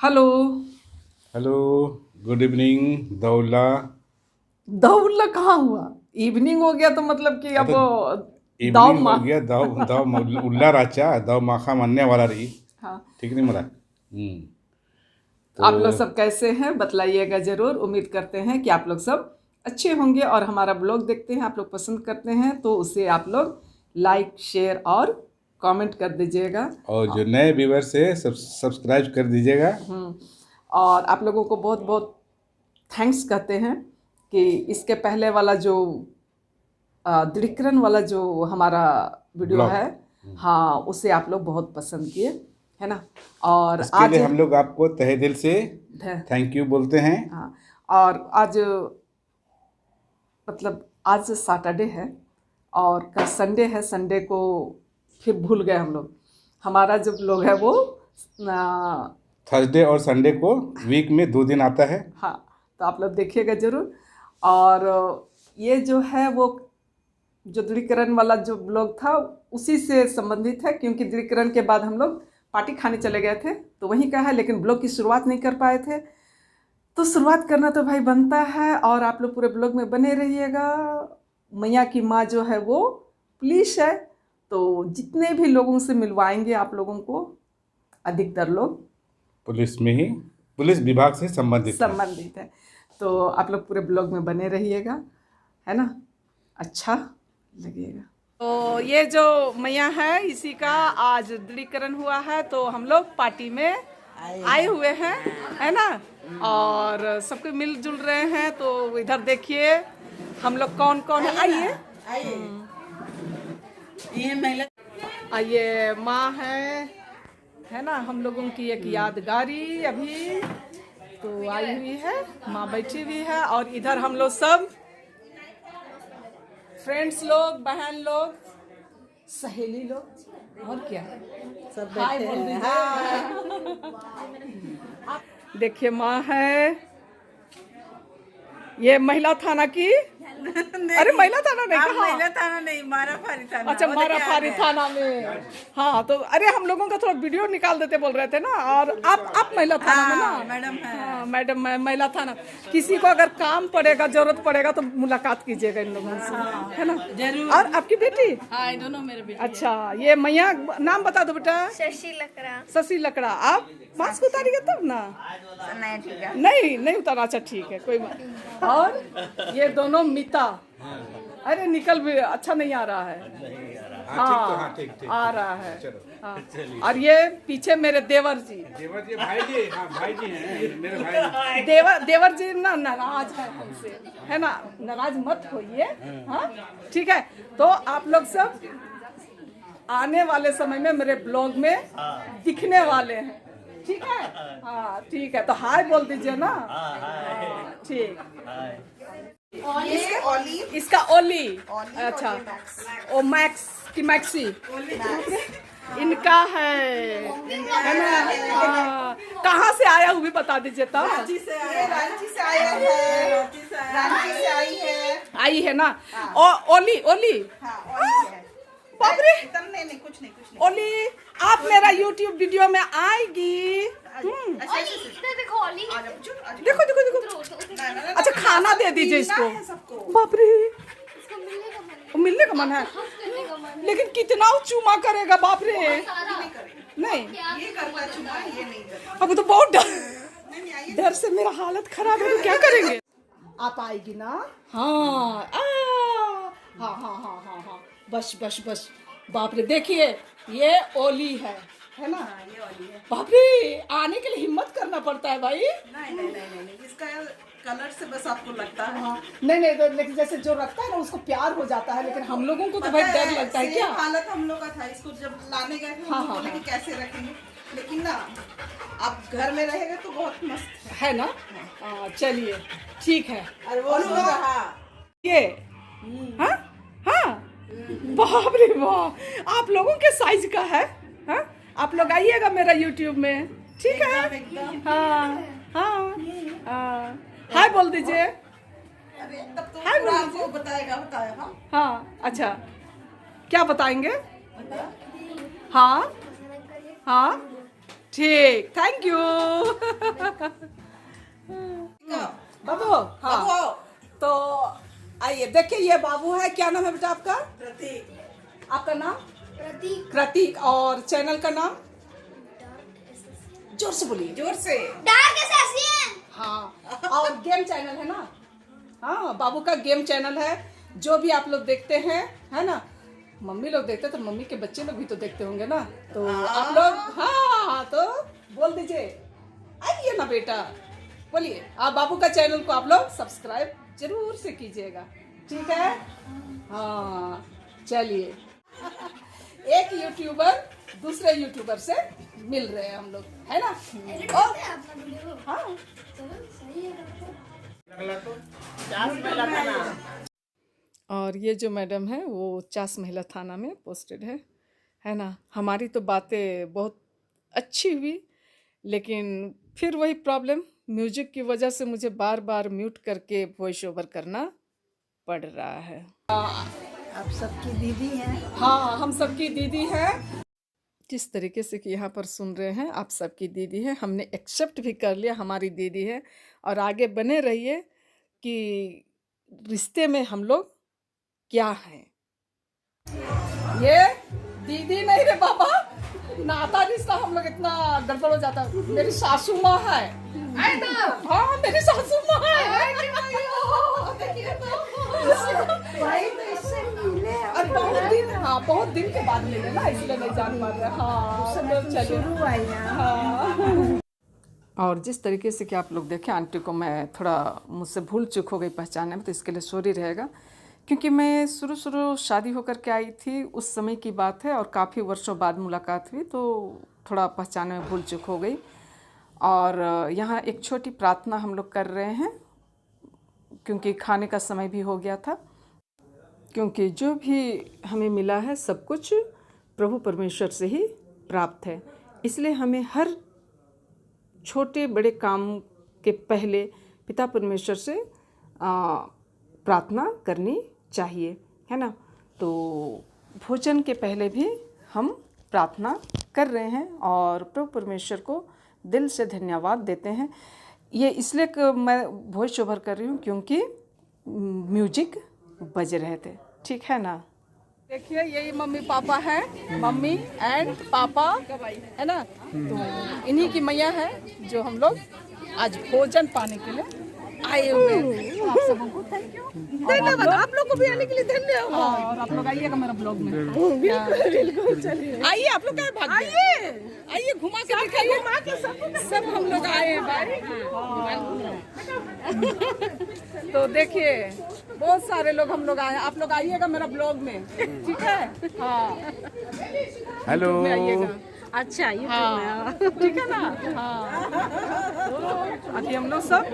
Hello. Hello. Good evening Daula. Daula कहाँ हुआ? Evening हो गया तो मतलब कि अब तो दाव इवनिंग हो माँ। गया दाव दाव उल्ला राचा दाव माखा मानने वाला रही। हाँ, ठीक नहीं मरा। तो आप लोग सब कैसे हैं बताइएगा ज़रूर। उम्मीद करते हैं कि आप लोग सब अच्छे होंगे और हमारा ब्लॉग देखते हैं, आप लोग पसंद करते हैं तो उसे आप लोग लाइक शेयर और कमेंट कर दीजिएगा। और जो नए व्यूवर्स है सब्सक्राइब कर दीजिएगा। और आप लोगों को बहुत बहुत थैंक्स कहते हैं कि इसके पहले वाला जो दृढ़ीकरण वाला जो हमारा वीडियो ब्लॉग है, हाँ, उसे आप लोग बहुत पसंद किए, है ना। और उसके आज लिए हम लोग आपको तहे दिल से ध- थैंक यू बोलते हैं। हाँ, और आज मतलब आज सैटरडे है और कल संडे है। संडे को फिर भूल गए हम लोग। हमारा जो ब्लॉग है वो थर्सडे और संडे को वीक में 2 दिन आता है। हाँ, तो आप लोग देखिएगा ज़रूर। और ये जो है वो जो दृढ़ीकरण वाला जो ब्लॉग था उसी से संबंधित है, क्योंकि दृढ़ीकरण के बाद हम लोग पार्टी खाने चले गए थे तो वहीं का है, लेकिन ब्लॉग की शुरुआत नहीं कर पाए थे। तो शुरुआत करना तो भाई बनता है और आप लोग पूरे ब्लॉग में बने रहिएगा। मैया की माँ जो है वो पुलिस है, तो जितने भी लोगों से मिलवाएंगे आप लोगों को, अधिकतर लोग पुलिस में ही पुलिस विभाग से संबंधित है। संबंधित है। तो आप लोग पूरे ब्लॉग में बने रहिएगा, है ना, अच्छा लगेगा। तो ये जो मैया है इसी का आज दृढ़ीकरण हुआ है, तो हम लोग पार्टी में आए हुए हैं, है ना। और सबके मिलजुल रहे हैं। तो इधर देखिए हम लोग कौन कौन है। आइए ये महिला आइए, माँ है ना, हम लोगों की एक यादगारी अभी तो आई हुई है। माँ बैठी हुई है और इधर हम लोग सब फ्रेंड्स लोग, बहन लोग, सहेली लोग और क्या सब हाय बैठे बोल हैं। दीजिए। देखिए माँ है, ये महिला थाना की। अरे महिला थाना नहीं, आप कहाँ? महिला थाना नहीं, माराफारी थाना। अच्छा, वो माराफारी थाना में। हाँ, तो अरे हम लोगों का थोड़ा वीडियो निकाल देते बोल रहे थे ना। और आप महिला थाना में ना? मैडम है। हाँ मैडम, मैं महिला थाना। किसी को अगर काम पड़ेगा, जरूरत पड़ेगा तो मुलाकात कीजिएगा इन लोगों से, है ना। जरूर। और आपकी बेटी? हाँ, दोनों मेरे बेटे। अच्छा, ये मैया नाम बता दो बेटा। शशि लकड़ा। शशि लकड़ा। आप मास्क उतारिएगा तब ना। नहीं ठीक है। नहीं उतारा। अच्छा ठीक है, कोई बात नहीं। और ये दोनों मिता। अरे निकल भी अच्छा नहीं आ रहा है। हाँ, आ रहा है। हाँ। और ये पीछे मेरे देवर जी। देवर जी भाई जी, हाँ भाई जी हैं मेरे भाई। देवर जी ना नाराज है हमसे, है ना। नाराज मत होइए, हाँ ठीक है। तो आप लोग सब आने वाले समय में मेरे ब्लॉग में दिखने वाले हैं, ठीक है। हाँ ठीक है, तो हाय बोल दीजिए ना। ठीक। इसका ओली। अच्छा, ओ मैक्स की मैक्सी इनका है ना। हाँ, कहाँ से आया हुआ भी बता दीजिए तब। रांची से आया है। रांची से आई है। आई है ना। ओली बाप रे। नहीं, कुछ नहीं। ओली, आप मेरा YouTube वीडियो में आएगी। इधर देखो ओली। देखो। अच्छा, खाना दे दीजिए इसको। बाप रे, इसको मिलने का मन मिलने का मन है, करने का मन लेकिन कितना वो चूमा करेगा बाप रे। नहीं, ये करता चुना, ये नहीं करता। अब तो बहुत डर से मेरा हालत खराब है। तो क्या करेंगे? आप आएगी ना? हाँ हाँ। बस। बाप रे, देखिए ये ओली है ना। ये वाली है। बाप रे, आने के लिए हिम्मत करना पड़ता है भाई। नहीं, इसका कलर से बस आपको लगता है। हाँ, नहीं तो लेकिन जैसे जो रखता है ना उसको प्यार हो जाता है, लेकिन हम लोगों को तो भाई डर लगता है। क्या हालत हम लोग का था, इसको जब लाने गए थे हम लोग बोले कि कैसे रखेंगे, लेकिन ना आप घर में रहेगा तो बहुत मस्त है ना। चलिए ठीक है। और वो लोग ये हाँ बाप रे वाह, आप लोगों के साइज का है। हाँ, आप लोग आइएगा मेरा YouTube में, ठीक है। हाँ हाय बोल दीजिए। तब तो हाय पूरा बोल आपको बताएगा। हाँ अच्छा, क्या बताएंगे? हाँ ठीक, थैंक यू। आइए देखिए, ये बाबू है। क्या नाम है बेटा आपका? प्रतीक। आपका नाम? प्रतीक। प्रतीक। और चैनल का नाम? जोर से बोलिए। जोर से। Dark assassin. हाँ, और गेम चैनल है ना? हाँ, बाबू का गेम चैनल है। जो भी आप लोग देखते हैं, है ना, मम्मी लोग देखते हैं तो मम्मी के बच्चे लोग भी तो देखते होंगे ना, तो आप लोग, हाँ, तो बोल दीजिए, आइए ना बेटा, बोलिए। आप बाबू का चैनल को आप लोग सब्सक्राइब जरूर से कीजिएगा, ठीक है? हाँ, चलिए। एक यूट्यूबर दूसरे यूट्यूबर से मिल रहे हैं हम लोग, है ना? और हाँ, और ये जो मैडम है वो चास महिला थाना में पोस्टेड है ना? हमारी तो बातें बहुत अच्छी हुई, लेकिन फिर वही प्रॉब्लम, म्यूजिक की वजह से मुझे बार बार म्यूट करके वॉइस ओवर करना पड़ रहा है। आप सबकी दीदी हैं। हाँ, हम सबकी दीदी हैं। जिस तरीके से कि यहाँ पर सुन रहे हैं, आप सबकी दीदी है, हमने एक्सेप्ट भी कर लिया, हमारी दीदी है। और आगे बने रहिए कि रिश्ते में हम लोग क्या हैं। ये दीदी नहीं रे बाबा, नाता रिश्ता हम लोग इतना गड़बड़ हो जाता है। मेरी सासू माँ है, हाँ, मेरी सासू माँ है। और बहुत दिन, हाँ, बहुत दिन के बाद मिले ना, इसलिए नहीं जान पा रहे। हाँ, चलिए। हाँ। और जिस तरीके से कि आप लोग देखें, आंटी को मैं थोड़ा मुझसे भूल चूक हो गई पहचानने में, तो इसके लिए सॉरी रहेगा, क्योंकि मैं शुरू शादी होकर के आई थी, उस समय की बात है, और काफ़ी वर्षों बाद मुलाकात हुई, तो थोड़ा पहचानने में भूल चूक हो गई। और यहाँ एक छोटी प्रार्थना हम लोग कर रहे हैं, क्योंकि खाने का समय भी हो गया था, क्योंकि जो भी हमें मिला है सब कुछ प्रभु परमेश्वर से ही प्राप्त है। इसलिए हमें हर छोटे बड़े काम के पहले पिता परमेश्वर से प्रार्थना करनी चाहिए, है ना? तो भोजन के पहले भी हम प्रार्थना कर रहे हैं और प्रभु परमेश्वर को दिल से धन्यवाद देते हैं। ये इसलिए कि मैं वॉइस ओवर कर रही हूँ क्योंकि म्यूजिक बज रहे थे, ठीक है ना? देखिए, यही मम्मी पापा है, मम्मी एंड पापा, है ना? तो इन्हीं की मैया है जो हम लोग आज भोजन पाने के लिए आए हुए हैं। आप सबों को थैंक यू, धन्यवाद। आप लोग को भी आने के लिए धन्यवाद। और आप लोग आइएगा मेरा ब्लॉग में। बिल्कुल, चलिए आइए। आप लोग क्या भाग, आइए घुमा के दिखाइए। सब हम लोग आए हैं भाई। तो देखिए, बहुत सारे लोग हम लोग आए हैं। आप लोग आइएगा मेरा ब्लॉग में, ठीक है? हाँ, हेलो, अच्छा, यूट्यूब में, ठीक है ना? हाँ, तो अभी हम लोग सब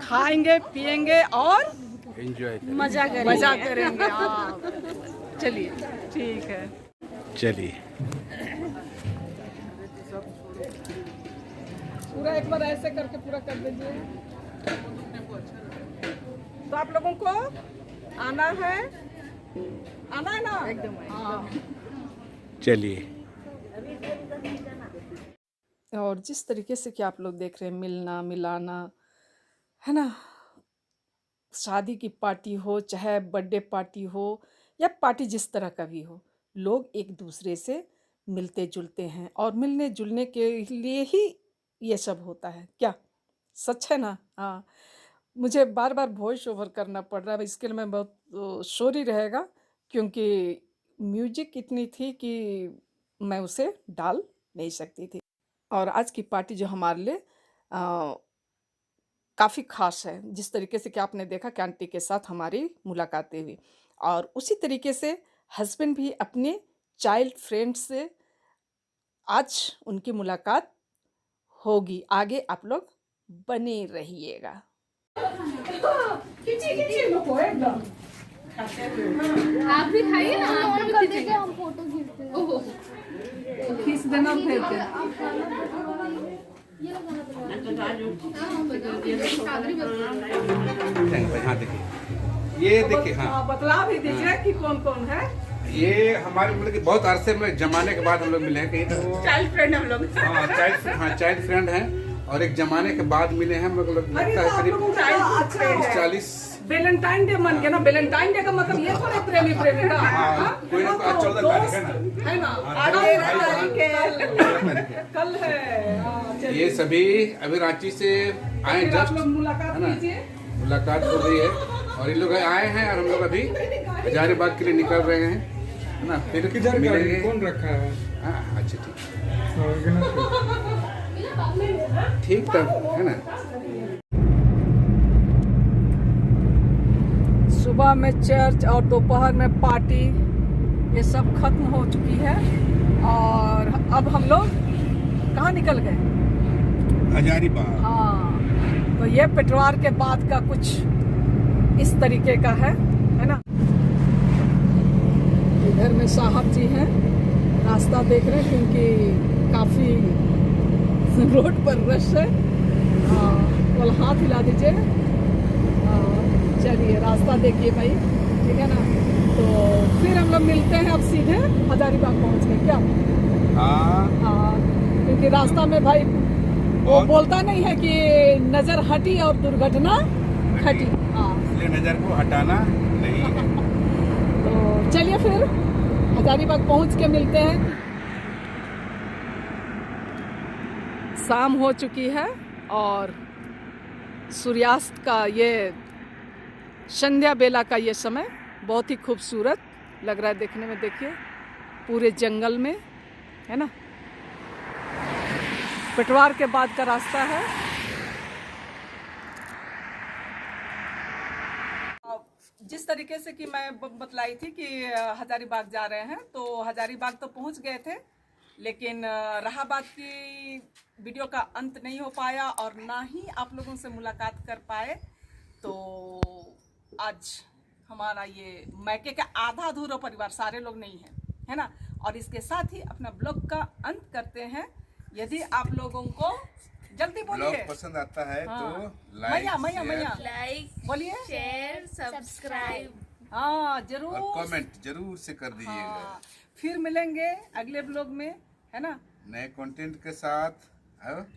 खाएंगे पिएंगे और मजा करेंगे। हाँ, चलिए, ठीक है, चलिए। पूरा एक बार ऐसे करके पूरा कर दीजिए। तो आप लोगों को आना है ना? एकदम। हाँ, चलिए। और जिस तरीके से कि आप लोग देख रहे हैं, मिलना मिलाना, है ना? शादी की पार्टी हो, चाहे बर्थडे पार्टी हो, या पार्टी जिस तरह का भी हो, लोग एक दूसरे से मिलते जुलते हैं, और मिलने जुलने के लिए ही ये सब होता है। क्या सच है ना? हाँ, मुझे बार बार वॉइस ओवर करना पड़ रहा है, इसके लिए मैं बहुत सॉरी रहेगा, क्योंकि म्यूजिक इतनी थी कि मैं उसे डाल नहीं सकती थी। और आज की पार्टी जो हमारे लिए काफ़ी ख़ास है, जिस तरीके से कि आपने देखा कि आंटी के साथ हमारी मुलाकातें हुई, और उसी तरीके से हस्बैंड भी अपने चाइल्ड फ्रेंड से आज उनकी मुलाकात होगी। आगे आप लोग बने रहिएगा। आप भी खाइए ना, ऑन कर देते हम फोटो खींचते हैं। खींच देना फिर हाँ, देखिए, ये देखिए। हाँ, बतला भी दीजिए कि कौन कौन है। ये हमारे मतलब कि बहुत अरसे में, जमाने के बाद हम लोग मिले हैं कहीं, तो चाइल्ड फ्रेंड हम लोग। हाँ, चाइल्ड फ्रेंड हैं। और एक जमाने के बाद मिले हैं, मतलब लगता है करीब 40 वैलेंटाइन डे मन गया ना। वैलेंटाइन डे का मतलब ये थोड़ा प्रेमी प्रेमिका कोई ना 14 तारीख है ना, है ना। कल है। ये सभी अभी रांची से आए जस्ट, मुलाकात है ना, कीजिए। मुलाकात हो गई है और ये लोग आए हैं और हम लोग अभी हजारीबाग के लिए निकल रहे हैं, है ना। फिर किधर मिलेंगे। कौन रखा है? हाँ अच्छा ठीक हाँ, ठीक तब, है ना। सुबह में चर्च और दोपहर में पार्टी, ये सब खत्म हो चुकी है और अब हम लोग कहाँ निकल गए? हजारीबाग। हाँ, तो ये पेटवार के बाद का कुछ इस तरीके का है ना। इधर में साहब जी हैं, रास्ता देख रहे हैं क्योंकि काफ़ी रोड पर रश है। कल हाथ हिला दीजिए। चलिए रास्ता देखिए भाई, ठीक है ना। तो फिर हम लोग मिलते हैं अब सीधे हजारीबाग पहुंच गए क्या? हाँ, क्योंकि रास्ता में भाई वो बोलता नहीं है कि नजर हटी और दुर्घटना घटी। हाँ, इसलिए नजर को हटाना नहीं है। तो चलिए फिर हजारीबाग पहुंच के मिलते हैं। शाम हो चुकी है और सूर्यास्त का ये संध्या बेला का ये समय बहुत ही खूबसूरत लग रहा है देखने में। देखिए पूरे जंगल में, है ना। पेटवार के बाद का रास्ता है। जिस तरीके से कि मैं बतलाई थी कि हजारीबाग जा रहे हैं, तो हजारीबाग तो पहुंच गए थे, लेकिन रहा बात की वीडियो का अंत नहीं हो पाया और ना ही आप लोगों से मुलाकात कर पाए। तो आज हमारा ये मैके का आधा अधूरा परिवार, सारे लोग नहीं हैं, है ना। और इसके साथ ही अपना ब्लॉग का अंत करते हैं। यदि आप लोगों को जल्दी बोलिए ब्लॉग पसंद आता है तो लाइक बोलिए, शेयर, सब्सक्राइब, हाँ जरूर, और कमेंट जरूर से कर दीजिएगा। हाँ, फिर मिलेंगे अगले ब्लॉग में, है ना, नए कंटेंट के साथ,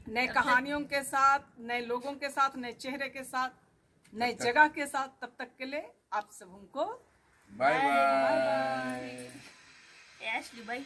नए कहानियों के साथ, नए लोगों के साथ, नए चेहरे के साथ, नए जगह के साथ। तब तक के लिए आप सबको बाय बाय। बाय।